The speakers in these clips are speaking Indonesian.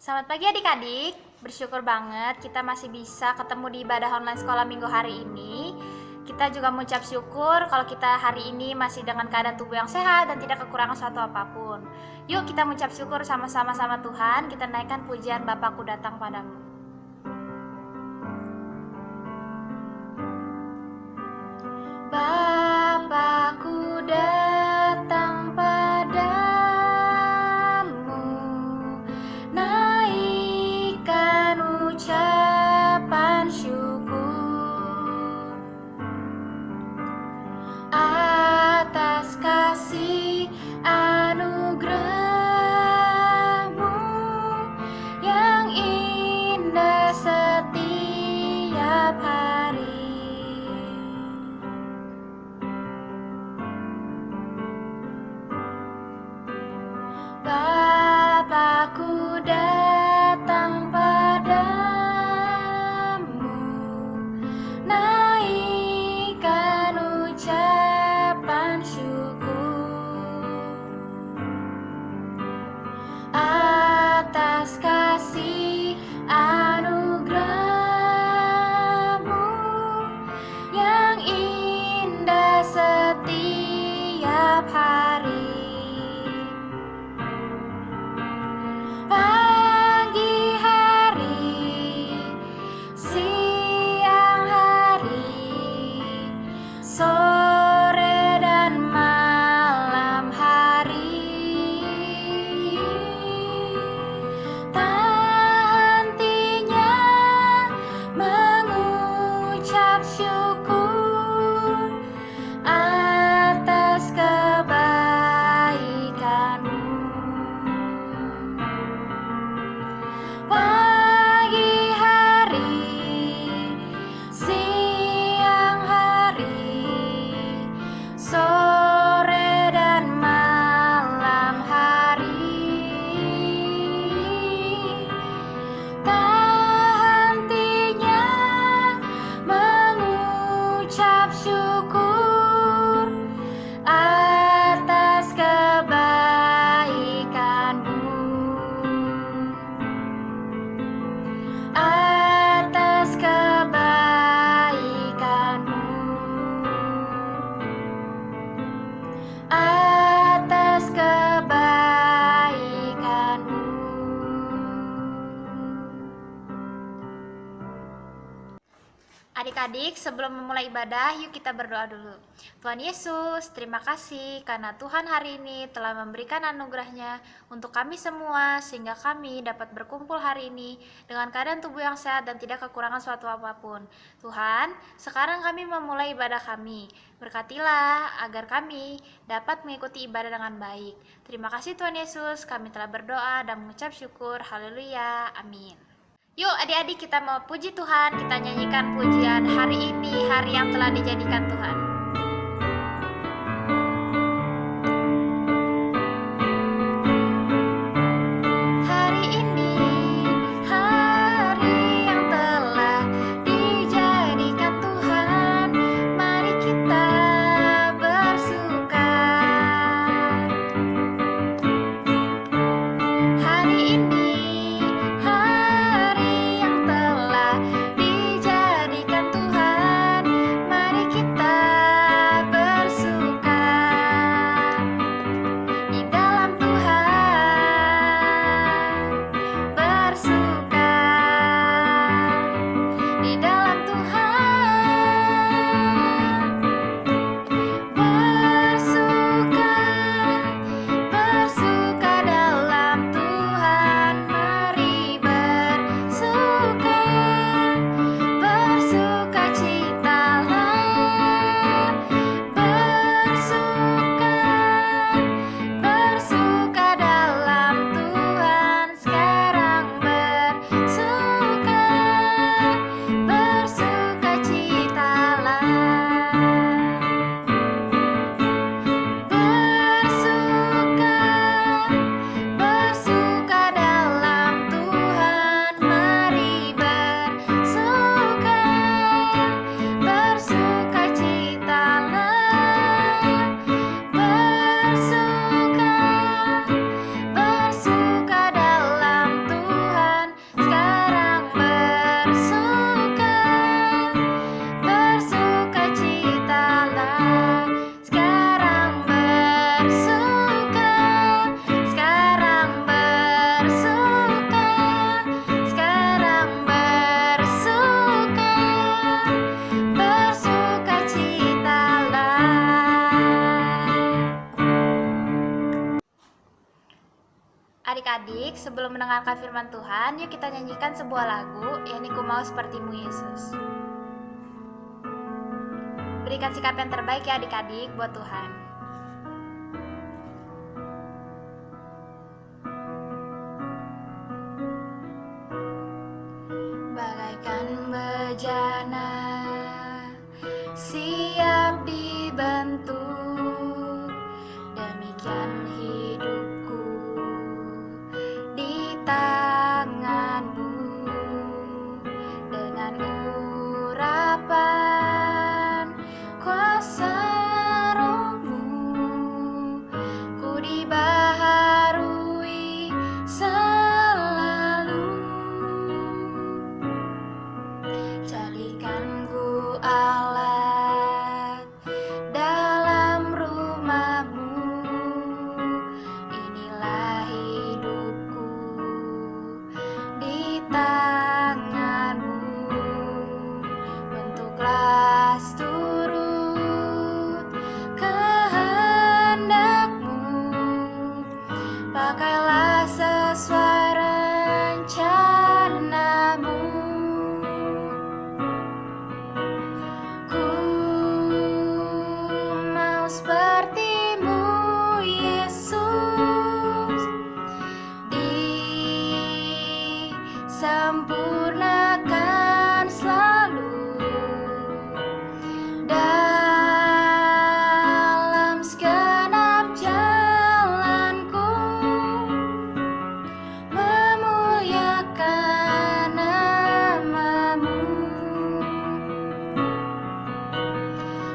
Selamat pagi adik-adik, bersyukur banget kita masih bisa ketemu di ibadah online sekolah minggu hari ini. Kita juga mengucap syukur kalau kita hari ini masih dengan keadaan tubuh yang sehat dan tidak kekurangan suatu apapun. Yuk kita mengucap syukur sama-sama sama Tuhan, kita naikkan pujian Bapakku datang padamu. Bapakku datang padamu, naikkan ucapan syukur atas kasih anugerah-Mu yang indah setiap hari. Bapakku datang padamu, naikkan ucapan syukur atas kasih anugerah-Mu yang indah setiap hari. Pagi hari, siang hari, sore dan malam hari, tak hentinya mengucap syukur atas kebaikan-Mu. Pagi hari, siang hari, sore dan malam hari, tak hentinya mengucap syukur atas kebaikan-Mu, atas kebaikan-Mu, atas kebaikan-Mu. Adik-adik, sebelum memulai ibadah, yuk kita berdoa dulu. Tuhan Yesus, terima kasih karena Tuhan hari ini telah memberikan anugerah-Nya untuk kami semua, sehingga kami dapat berkumpul hari ini dengan keadaan tubuh yang sehat dan tidak kekurangan suatu apapun. Tuhan, sekarang kami memulai ibadah kami. Berkatilah agar kami dapat mengikuti ibadah dengan baik. Terima kasih Tuhan Yesus, kami telah berdoa dan mengucap syukur. Haleluya, amin. Yuk adik-adik, kita mau puji Tuhan, kita nyanyikan pujian hari ini, hari yang telah dijadikan Tuhan. Hari ini, hari yang telah dijadikan Tuhan, mari kita bersuka. Hari ini, hari yang telah dijadikan Tuhan, mari kita adik-adik, sebelum mendengarkan firman Tuhan, yuk kita nyanyikan sebuah lagu, yakni Ku Mau Seperti-Mu Yesus. Berikan sikap yang terbaik ya adik-adik buat Tuhan. Bagaikan bejana siap dibentuk, demikian hidupku di tangan-Mu. Dengan urapan kuasa Roh-Mu, ku dibaharui selalu. Jadikan ku alat dalam rumah-Mu. Inilah hidupku di tangan-Mu. Bentuklah seturut kehendak-Mu. Pakailah sesuai rencana-Mu. Ku mau seperti-Mu, Yesus, disempurnakan selalu dalam segenap jalanku, memuliakan nama-Mu.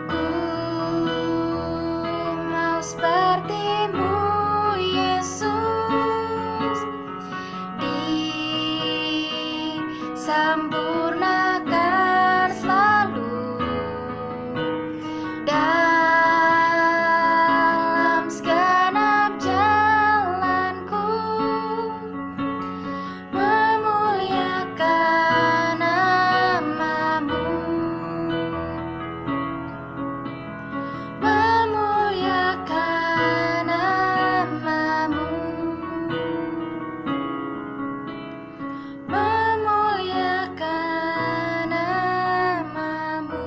Ku mau seperti-Mu, Yesus, disempurnakan selalu dalam segenap jalanku, memuliakan nama-Mu. Memuliakan nama-Mu. Memuliakan nama-Mu.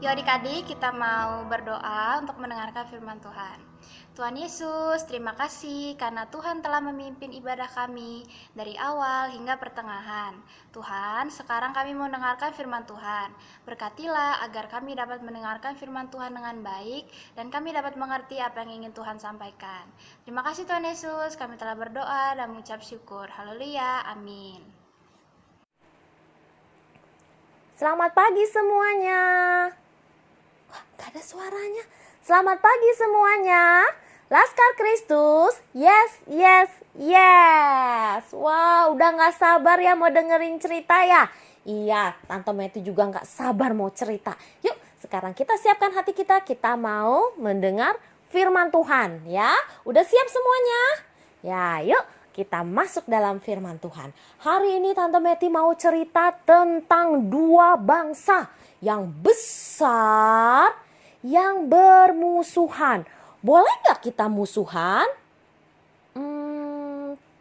Yuk adik-adik, kita mau berdoa untuk mendengarkan firman Tuhan. Tuhan Yesus, terima kasih karena Tuhan telah memimpin ibadah kami dari awal hingga pertengahan. Tuhan, sekarang kami mau mendengarkan firman Tuhan. Berkatilah agar kami dapat mendengarkan firman Tuhan dengan baik dan kami dapat mengerti apa yang ingin Tuhan sampaikan. Terima kasih Tuhan Yesus, kami telah berdoa dan mengucap syukur. Haleluya, amin. Selamat pagi semuanya. Wah, gak ada suaranya. Selamat pagi semuanya. Laskar Kristus, yes, yes, yes. Wow, udah gak sabar ya mau dengerin cerita ya? Iya, Tante Meti juga gak sabar mau cerita. Yuk, sekarang kita siapkan hati kita mau mendengar firman Tuhan ya. Udah siap semuanya? Ya, yuk kita masuk dalam firman Tuhan. Hari ini Tante Meti mau cerita tentang dua bangsa yang besar yang bermusuhan. Boleh gak kita musuhan?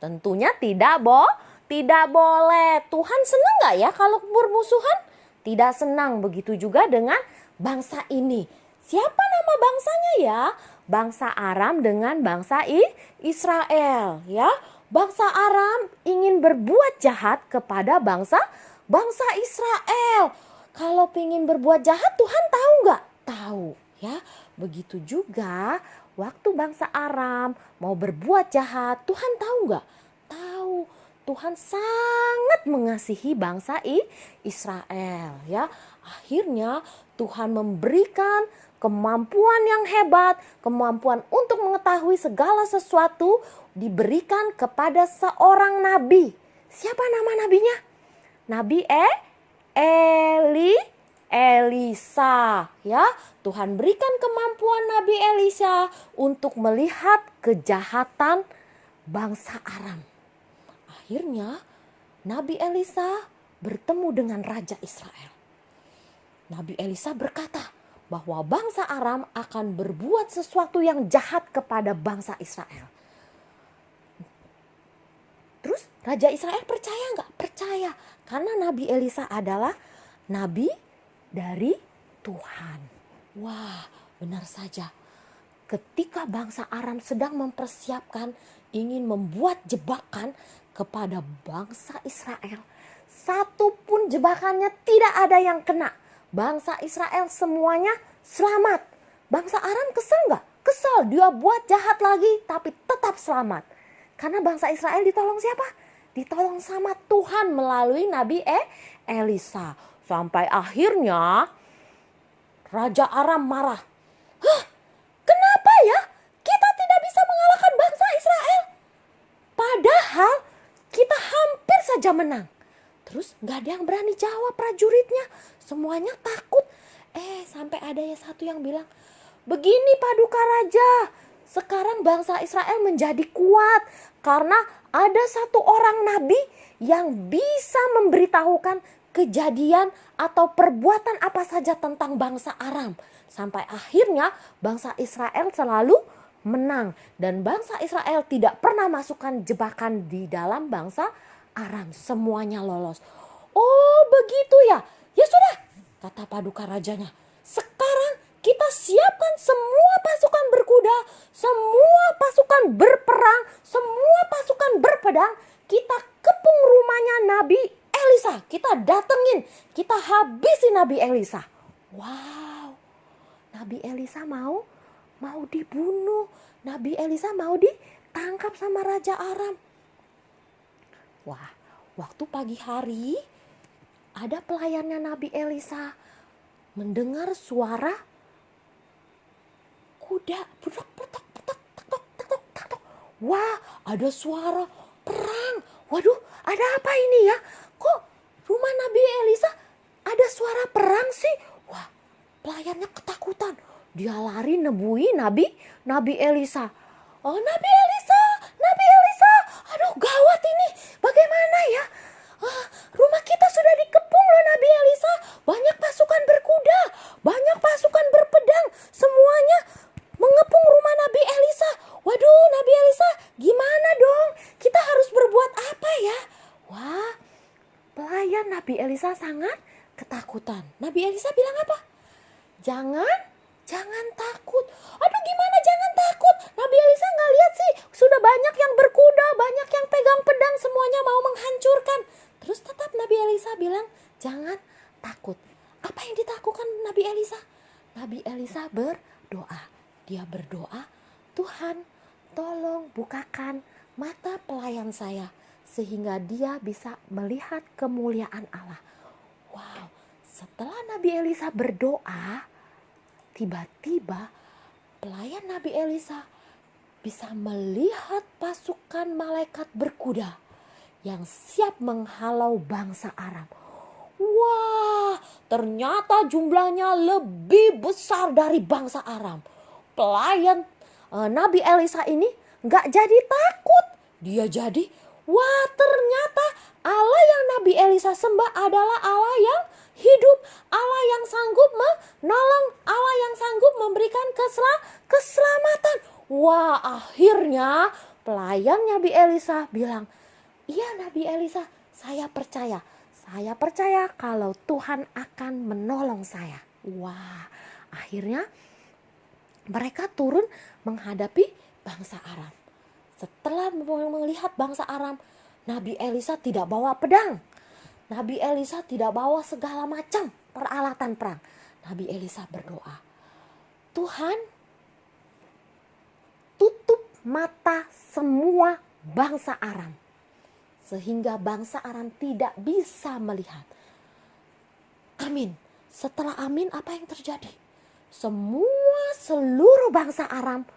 Tentunya tidak, tidak boleh. Tuhan senang gak ya kalau bermusuhan? Tidak senang. Begitu juga dengan bangsa ini. Siapa nama bangsanya ya? Bangsa Aram dengan bangsa Israel ya. Bangsa Aram ingin berbuat jahat kepada bangsa Israel. Kalau ingin berbuat jahat, Tuhan tahu gak? Tahu ya. Begitu juga waktu bangsa Aram mau berbuat jahat, Tuhan tahu gak? Tahu. Tuhan sangat mengasihi bangsa Israel ya. Akhirnya Tuhan memberikan kemampuan yang hebat, kemampuan untuk mengetahui segala sesuatu diberikan kepada seorang nabi. Siapa nama nabinya? Nabi Elisa ya. Tuhan berikan kemampuan Nabi Elisa untuk melihat kejahatan bangsa Aram. Akhirnya Nabi Elisa bertemu dengan Raja Israel. Nabi Elisa berkata bahwa bangsa Aram akan berbuat sesuatu yang jahat kepada bangsa Israel. Raja Israel percaya nggak? Percaya. Karena Nabi Elisa adalah nabi dari Tuhan. Wah, benar saja. Ketika bangsa Aram sedang mempersiapkan ingin membuat jebakan kepada bangsa Israel, satu pun jebakannya tidak ada yang kena. Bangsa Israel semuanya selamat. Bangsa Aram kesel nggak? Kesel, dia buat jahat lagi tapi tetap selamat. Karena bangsa Israel ditolong siapa? Ditolong sama Tuhan melalui Nabi Elisa. Sampai akhirnya Raja Aram marah. Hah? Kenapa ya kita tidak bisa mengalahkan bangsa Israel? Padahal kita hampir saja menang. Terus gak ada yang berani jawab prajuritnya. Semuanya takut. Sampai ada ya satu yang bilang, begini Paduka Raja, sekarang bangsa Israel menjadi kuat karena ada satu orang nabi yang bisa memberitahukan kejadian atau perbuatan apa saja tentang bangsa Aram. Sampai akhirnya bangsa Israel selalu menang. Dan bangsa Israel tidak pernah masukkan jebakan di dalam bangsa Aram. Semuanya lolos. Oh begitu ya. Ya sudah, kata Paduka Rajanya. Sekarang kita siapkan semua pasukan berkuda, semua pasukan berperang, semua pasukan berpedang. Kita kepung rumahnya Nabi Elisa. Kita datengin, kita habisi Nabi Elisa. Wow, Nabi Elisa mau dibunuh. Nabi Elisa mau ditangkap sama Raja Aram. Wah, waktu pagi hari ada pelayannya Nabi Elisa mendengar suara kuda. Wah, ada suara perang. Waduh, ada apa ini ya? Kok rumah Nabi Elisa ada suara perang sih? Wah, pelayannya ketakutan. Dia lari nebui Nabi Elisa. Oh, Nabi Elisa. Aduh, gawat ini. Bagaimana ya? Rumah kita sudah dikepung loh Nabi Elisa. Banyak pasukan berkuda, banyak pasukan berpedang. Semuanya mengepung rumah Nabi Elisa. Waduh, Nabi Elisa, gimana dong? Kita harus berbuat apa ya? Wah, pelayan Nabi Elisa sangat ketakutan. Nabi Elisa bilang apa? Jangan takut. Aduh, gimana jangan takut? Nabi Elisa nggak lihat sih, sudah banyak yang berkuda, banyak yang pegang pedang, semuanya mau menghancurkan. Terus tetap Nabi Elisa bilang, jangan takut. Apa yang ditakutkan Nabi Elisa? Nabi Elisa berdoa. Dia berdoa, Tuhan tolong bukakan mata pelayan saya sehingga dia bisa melihat kemuliaan Allah. Wow, setelah Nabi Elisa berdoa, tiba-tiba pelayan Nabi Elisa bisa melihat pasukan malaikat berkuda yang siap menghalau bangsa Aram. Wah, ternyata jumlahnya lebih besar dari bangsa Aram. Pelayan Nabi Elisa ini gak jadi takut. Dia jadi, wah ternyata Allah yang Nabi Elisa sembah adalah Allah yang hidup, Allah yang sanggup menolong, Allah yang sanggup memberikan keselamatan. Wah, akhirnya pelayan Nabi Elisa bilang, iya Nabi Elisa, saya percaya kalau Tuhan akan menolong saya. Wah, akhirnya mereka turun menghadapi bangsa Aram. Setelah melihat bangsa Aram, Nabi Elisa tidak bawa pedang. Nabi Elisa tidak bawa segala macam peralatan perang. Nabi Elisa berdoa, Tuhan tutup mata semua bangsa Aram sehingga bangsa Aram tidak bisa melihat. Amin. Setelah amin, apa yang terjadi? Seluruh bangsa Aram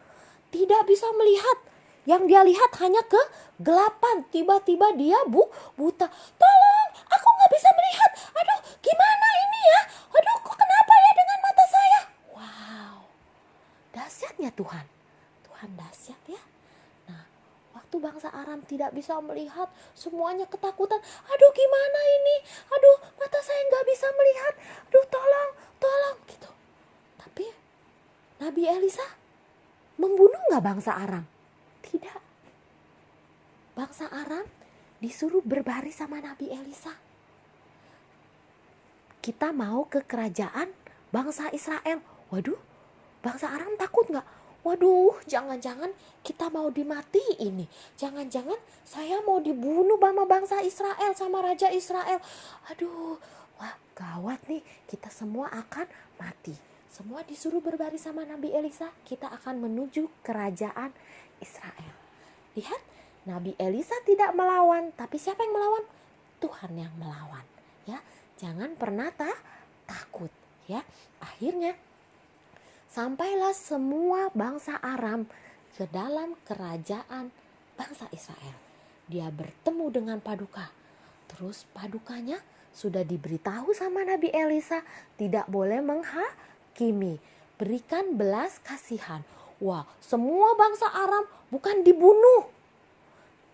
tidak bisa melihat. Yang dia lihat hanya kegelapan. Tiba-tiba dia buta. Tolong, aku gak bisa melihat. Aduh, gimana ini ya? Aduh, kok kenapa ya dengan mata saya? Wow, dahsyatnya Tuhan. Tuhan dahsyat ya. Nah, waktu bangsa Aram tidak bisa melihat, semuanya ketakutan. Aduh, gimana ini? Aduh, mata saya gak bisa melihat. Aduh, tolong gitu. Tapi Nabi Elisa membunuh gak bangsa Aram? Tidak. Bangsa Aram disuruh berbaris sama Nabi Elisa. Kita mau ke kerajaan bangsa Israel. Waduh, bangsa Aram takut nggak? Waduh, jangan-jangan kita mau dimatiin nih. Jangan-jangan saya mau dibunuh sama bangsa Israel, sama Raja Israel. Aduh, wah gawat nih. Kita semua akan mati. Semua disuruh berbaris sama Nabi Elisa. Kita akan menuju kerajaan Israel. Lihat, Nabi Elisa tidak melawan. Tapi siapa yang melawan? Tuhan yang melawan. Ya, jangan pernah takut. Ya, akhirnya sampailah semua bangsa Aram ke dalam kerajaan bangsa Israel. Dia bertemu dengan Paduka. Terus Padukanya sudah diberitahu sama Nabi Elisa tidak boleh menghakimi. Berikan belas kasihan. Wah, semua bangsa Aram bukan dibunuh.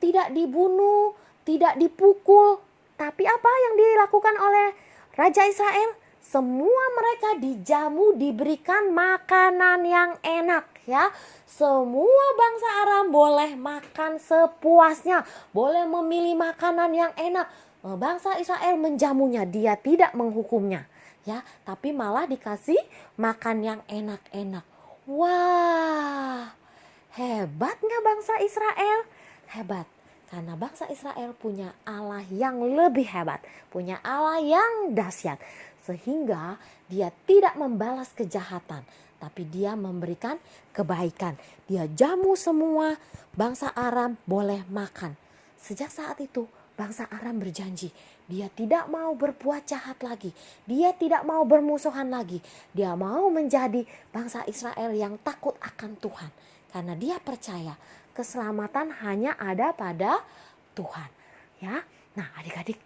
Tidak dibunuh, tidak dipukul. Tapi apa yang dilakukan oleh Raja Israel? Semua mereka dijamu, diberikan makanan yang enak ya. Semua bangsa Aram boleh makan sepuasnya, boleh memilih makanan yang enak. Bangsa Israel menjamunya, dia tidak menghukumnya ya, tapi malah dikasih makan yang enak-enak. Wah, hebat nggak bangsa Israel? Hebat. Karena bangsa Israel punya Allah yang lebih hebat, punya Allah yang dahsyat. Sehingga dia tidak membalas kejahatan, tapi dia memberikan kebaikan. Dia jamu semua bangsa Aram boleh makan. Sejak saat itu bangsa Aram berjanji dia tidak mau berbuat jahat lagi. Dia tidak mau bermusuhan lagi. Dia mau menjadi bangsa Israel yang takut akan Tuhan. Karena dia percaya keselamatan hanya ada pada Tuhan. Ya, nah adik-adik,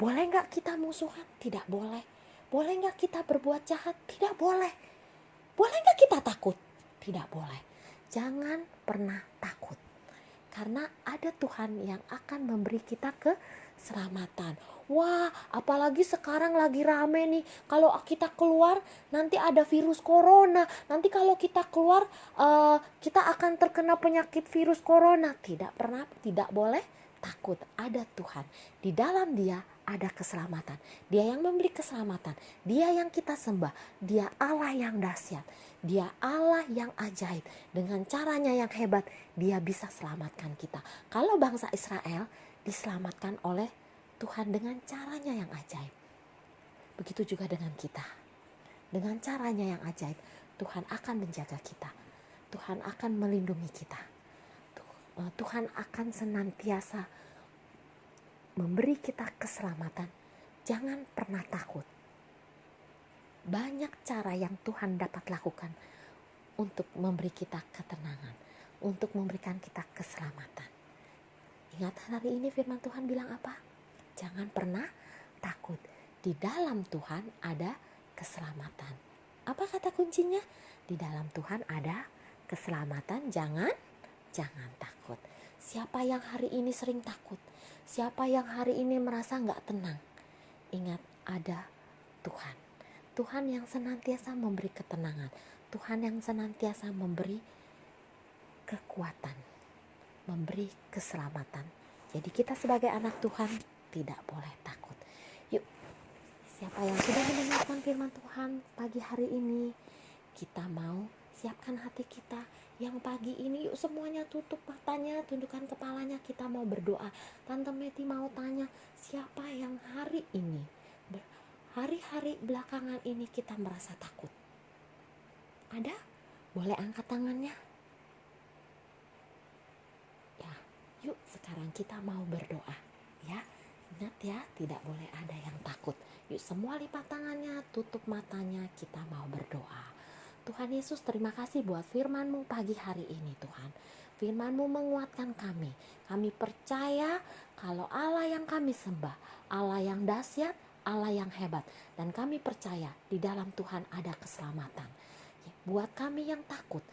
boleh nggak kita musuhan? Tidak boleh. Boleh nggak kita berbuat jahat? Tidak boleh. Boleh nggak kita takut? Tidak boleh. Jangan pernah takut. Karena ada Tuhan yang akan memberi kita keselamatan. Wah, apalagi sekarang lagi rame nih. Kalau kita keluar nanti ada virus corona. Nanti kalau kita keluar kita akan terkena penyakit virus corona. Tidak pernah, tidak boleh takut. Ada Tuhan. Di dalam Dia ada keselamatan. Dia yang memberi keselamatan. Dia yang kita sembah. Dia Allah yang dahsyat. Dia Allah yang ajaib. Dengan caranya yang hebat, Dia bisa selamatkan kita. Kalau bangsa Israel diselamatkan oleh Tuhan dengan caranya yang ajaib. Begitu juga dengan kita. Dengan caranya yang ajaib, Tuhan akan menjaga kita. Tuhan akan melindungi kita. Tuhan akan senantiasa memberi kita keselamatan. Jangan pernah takut. Banyak cara yang Tuhan dapat lakukan untuk memberi kita ketenangan, untuk memberikan kita keselamatan. Ingat hari ini firman Tuhan bilang apa? Jangan pernah takut. Di dalam Tuhan ada keselamatan. Apa kata kuncinya? Di dalam Tuhan ada keselamatan. Jangan takut. Siapa yang hari ini sering takut? Siapa yang hari ini merasa gak tenang? Ingat, ada Tuhan. Tuhan yang senantiasa memberi ketenangan. Tuhan yang senantiasa memberi kekuatan, memberi keselamatan. Jadi kita sebagai anak Tuhan tidak boleh takut. Yuk, siapa yang sudah mendengarkan firman Tuhan pagi hari ini, kita mau siapkan hati kita. Yang pagi ini yuk semuanya tutup matanya, tundukkan kepalanya, kita mau berdoa. Tante Meti mau tanya, siapa yang hari ini, hari-hari belakangan ini kita merasa takut? Ada? Boleh angkat tangannya? Ya, yuk sekarang kita mau berdoa. Ya, ingat ya, tidak boleh ada yang takut. Yuk semua lipat tangannya, tutup matanya, kita mau berdoa. Tuhan Yesus, terima kasih buat firman-Mu pagi hari ini Tuhan. Firman-Mu menguatkan kami. Kami percaya kalau Allah yang kami sembah, Allah yang dahsyat, Allah yang hebat. Dan kami percaya di dalam Tuhan ada keselamatan. Buat kami yang takut,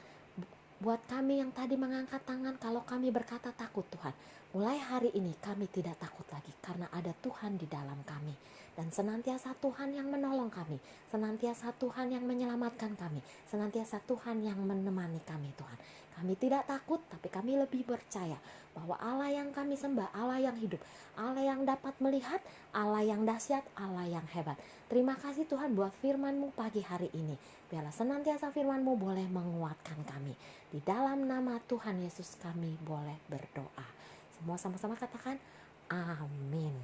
buat kami yang tadi mengangkat tangan kalau kami berkata takut Tuhan, mulai hari ini kami tidak takut lagi karena ada Tuhan di dalam kami. Dan senantiasa Tuhan yang menolong kami, senantiasa Tuhan yang menyelamatkan kami, senantiasa Tuhan yang menemani kami Tuhan. Kami tidak takut, tapi kami lebih percaya bahwa Allah yang kami sembah, Allah yang hidup, Allah yang dapat melihat, Allah yang dahsyat, Allah yang hebat. Terima kasih Tuhan buat firman-Mu pagi hari ini. Biarlah senantiasa firman-Mu boleh menguatkan kami. Di dalam nama Tuhan Yesus kami boleh berdoa. Semua sama-sama katakan amin.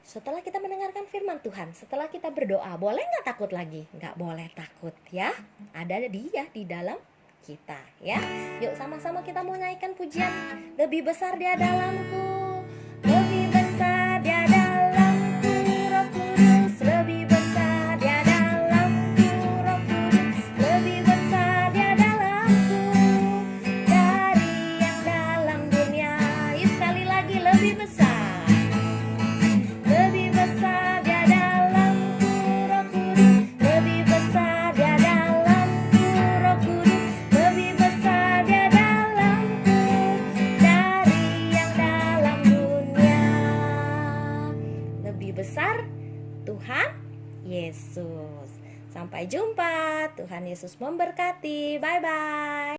Setelah kita mendengarkan firman Tuhan, setelah kita berdoa, boleh nggak takut lagi? Nggak boleh takut ya. Ada Dia di dalam kita ya. Yuk sama-sama kita mau nyanyikan pujian lebih besar Dia dalamku, lebih besar Dia dalamku, Roh Kudus, lebih besar Dia dalamku, Roh Kudus, lebih besar Dia dalamku dari yang dalam dunia. Yuk sekali lagi lebih besar. Lebih besar Dia dalamku, Roh Kudus, lebih besar Dia dalamku, Roh Kudus, lebih besar Dia dalamku dari yang dalam dunia. Lebih besar Tuhan Yesus. Sampai jumpa. Tuhan Yesus memberkati. Bye-bye.